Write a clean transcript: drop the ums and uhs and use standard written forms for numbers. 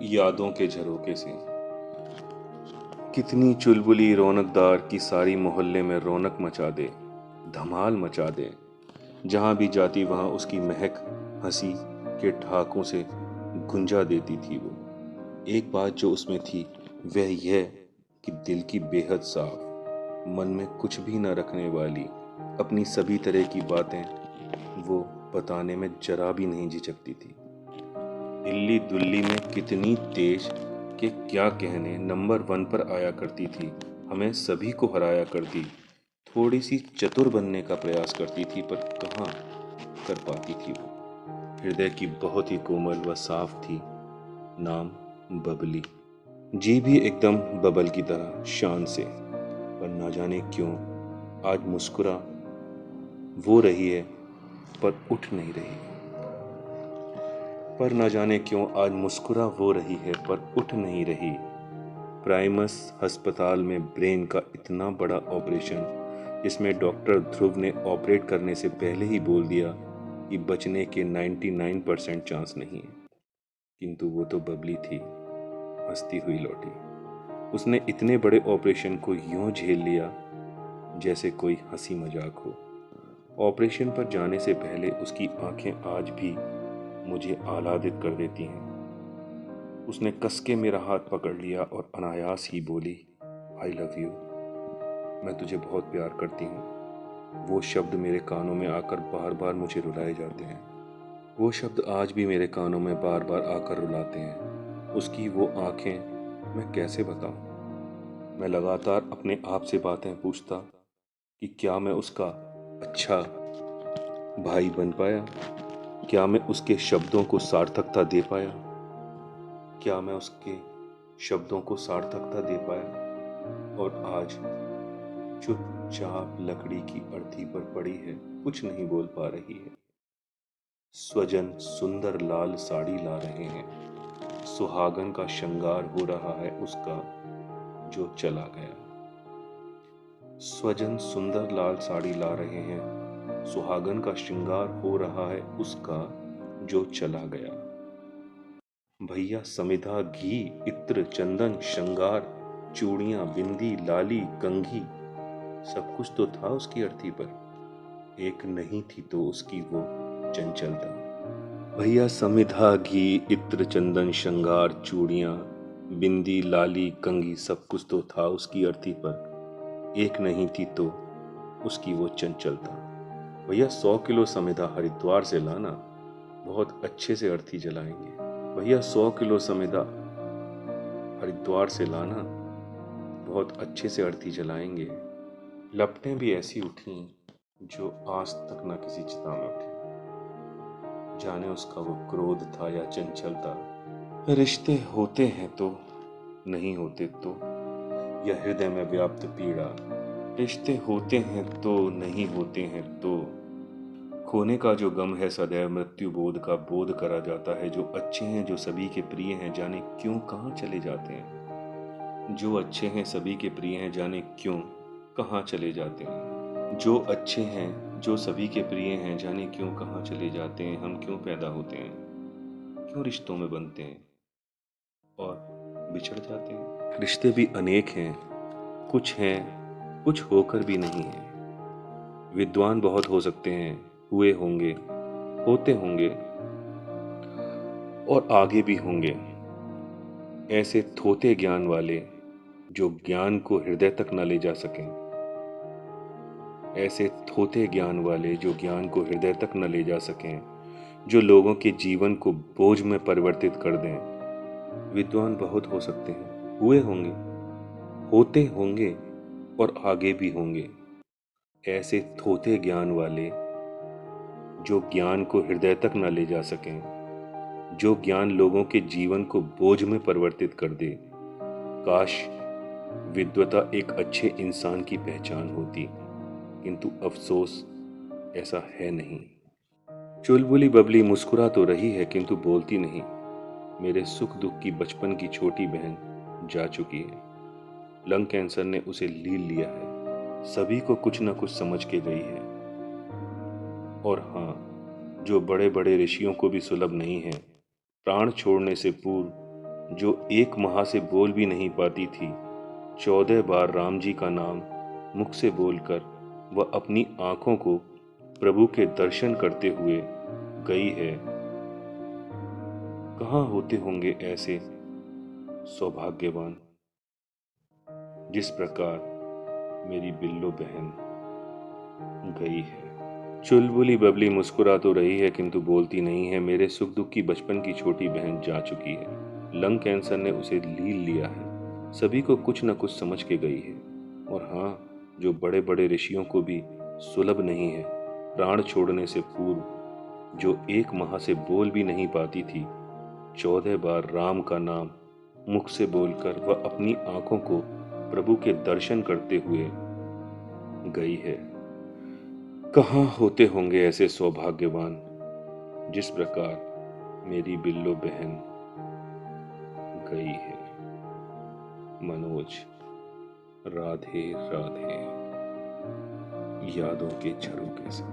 यादों के झरोके से कितनी चुलबुली रौनकदार की सारी मोहल्ले में रौनक मचा दे, धमाल मचा दे। जहां भी जाती वहां उसकी महक हंसी के ठहाकों से गुंजा देती थी। वो एक बात जो उसमें थी वह यह कि दिल की बेहद साफ, मन में कुछ भी न रखने वाली, अपनी सभी तरह की बातें वो बताने में जरा भी नहीं झिझकती थी। हिल्ली दुल्ली में कितनी तेज के क्या कहने, नंबर 1 पर आया करती थी, हमें सभी को हराया करती। थोड़ी सी चतुर बनने का प्रयास करती थी पर कहाँ कर पाती थी वो। हृदय की बहुत ही कोमल व साफ थी। नाम बबली। जी भी एकदम बबल की तरह शान से। पर ना जाने क्यों आज मुस्कुरा वो रही है पर उठ नहीं रही। पर न जाने क्यों आज मुस्कुरा वो रही है पर उठ नहीं रही। प्राइमस अस्पताल में ब्रेन का इतना बड़ा ऑपरेशन, जिसमें डॉक्टर ध्रुव ने ऑपरेट करने से पहले ही बोल दिया कि बचने के 99% चांस नहीं है। किंतु वो तो बबली थी, हंसती हुई लौटी। उसने इतने बड़े ऑपरेशन को यूं झेल लिया जैसे कोई हंसी मजाक हो। ऑपरेशन पर जाने से पहले उसकी आंखें आज भी मुझे आह्लादित कर देती हैं। उसने कस के मेरा हाथ पकड़ लिया और अनायास ही बोली, आई लव यू। मैं तुझे बहुत प्यार करती हूँ। वो शब्द मेरे कानों में आकर बार बार मुझे रुलाए जाते हैं। वो शब्द आज भी मेरे कानों में बार बार आकर रुलाते हैं। उसकी वो आंखें मैं कैसे बताऊं। मैं लगातार अपने आप से बातें पूछता कि क्या मैं उसका अच्छा भाई बन पाया, क्या मैं उसके शब्दों को सार्थकता दे पाया, क्या मैं उसके शब्दों को सार्थकता दे पाया। और आज चुपचाप लकड़ी की अर्थी पर पड़ी है, कुछ नहीं बोल पा रही है। स्वजन सुंदर लाल साड़ी ला रहे हैं, सुहागन का श्रृंगार हो रहा है उसका जो चला गया। स्वजन सुंदर लाल साड़ी ला रहे हैं, सुहागन का श्रृंगार हो रहा है उसका जो चला गया। भैया समिधा घी इत्र चंदन श्रृंगार, चूड़ियां बिंदी लाली कंघी, सब कुछ तो था उसकी अर्थी पर। एक नहीं थी तो उसकी वो चंचलता। भैया समिधा घी इत्र चंदन श्रृंगार चूड़ियां बिंदी लाली कंघी, सब कुछ तो था उसकी अर्थी पर। एक नहीं थी तो उसकी वो चंचलता। भैया 100 किलो समिधा हरिद्वार से लाना, बहुत अच्छे से अर्थी जलाएंगे। भैया 100 किलो समिधा हरिद्वार से लाना, बहुत अच्छे से अर्थी जलाएंगे। लपटें भी ऐसी उठी जो आज तक ना किसी चिता में उठी। जाने उसका वो क्रोध था या चंचलता। रिश्ते होते हैं तो नहीं होते तो, यह हृदय में व्याप्त पीड़ा। रिश्ते होते हैं तो नहीं होते हैं तो, खोने का जो गम है सदैव मृत्यु बोध का बोध करा जाता है। जो अच्छे हैं जो सभी के प्रिय हैं, जाने क्यों कहाँ चले जाते हैं। जो अच्छे हैं सभी के प्रिय हैं, जाने क्यों कहाँ चले जाते हैं। जो अच्छे हैं जो सभी के प्रिय हैं, जाने क्यों कहाँ चले जाते हैं। हम क्यों पैदा होते हैं, क्यों रिश्तों में बनते हैं और बिछड़ जाते हैं। रिश्ते भी अनेक हैं, कुछ हैं कुछ होकर भी नहीं हैं। विद्वान बहुत हो सकते हैं, हुए होंगे, होते होंगे और आगे भी होंगे। ऐसे थोते ज्ञान वाले जो ज्ञान को हृदय तक न ले जा सकें। ऐसे थोते ज्ञान वाले जो ज्ञान को हृदय तक न ले जा सकें, जो लोगों के जीवन को बोझ में परिवर्तित कर दें। विद्वान बहुत हो सकते हैं, हुए होंगे, होते होंगे और आगे भी होंगे। ऐसे थोते ज्ञान वाले जो ज्ञान को हृदय तक न ले जा सकें, जो ज्ञान लोगों के जीवन को बोझ में परिवर्तित कर दे। काश विद्वता एक अच्छे इंसान की पहचान होती, किंतु अफसोस ऐसा है नहीं। चुलबुली बबली मुस्कुरा तो रही है किंतु बोलती नहीं। मेरे सुख दुख की बचपन की छोटी बहन जा चुकी है। लंग कैंसर ने उसे लील लिया है। सभी को कुछ न कुछ समझ के गई है। और हाँ, जो बड़े बड़े ऋषियों को भी सुलभ नहीं है, प्राण छोड़ने से पूर्व जो 1 माह से बोल भी नहीं पाती थी, 14 बार राम जी का नाम मुख से बोलकर वह अपनी आंखों को प्रभु के दर्शन करते हुए गई है। कहाँ होते होंगे ऐसे सौभाग्यवान, जिस प्रकार मेरी बिल्लो बहन गई है। चुलबुली बबली मुस्कुरा तो रही है किंतु बोलती नहीं है। मेरे सुख दुख की बचपन की छोटी बहन जा चुकी है। लंग कैंसर ने उसे लील लिया है। सभी को कुछ न कुछ समझ के गई है। और हाँ, जो बड़े बड़े ऋषियों को भी सुलभ नहीं है, प्राण छोड़ने से पूर्व जो 1 माह से बोल भी नहीं पाती थी, 14 बार राम का नाम मुख से बोलकर वह अपनी आंखों को प्रभु के दर्शन करते हुए गई है। कहाँ होते होंगे ऐसे सौभाग्यवान, जिस प्रकार मेरी बिल्लो बहन गई है। मनोज। राधे राधे। यादों के झरोखे से।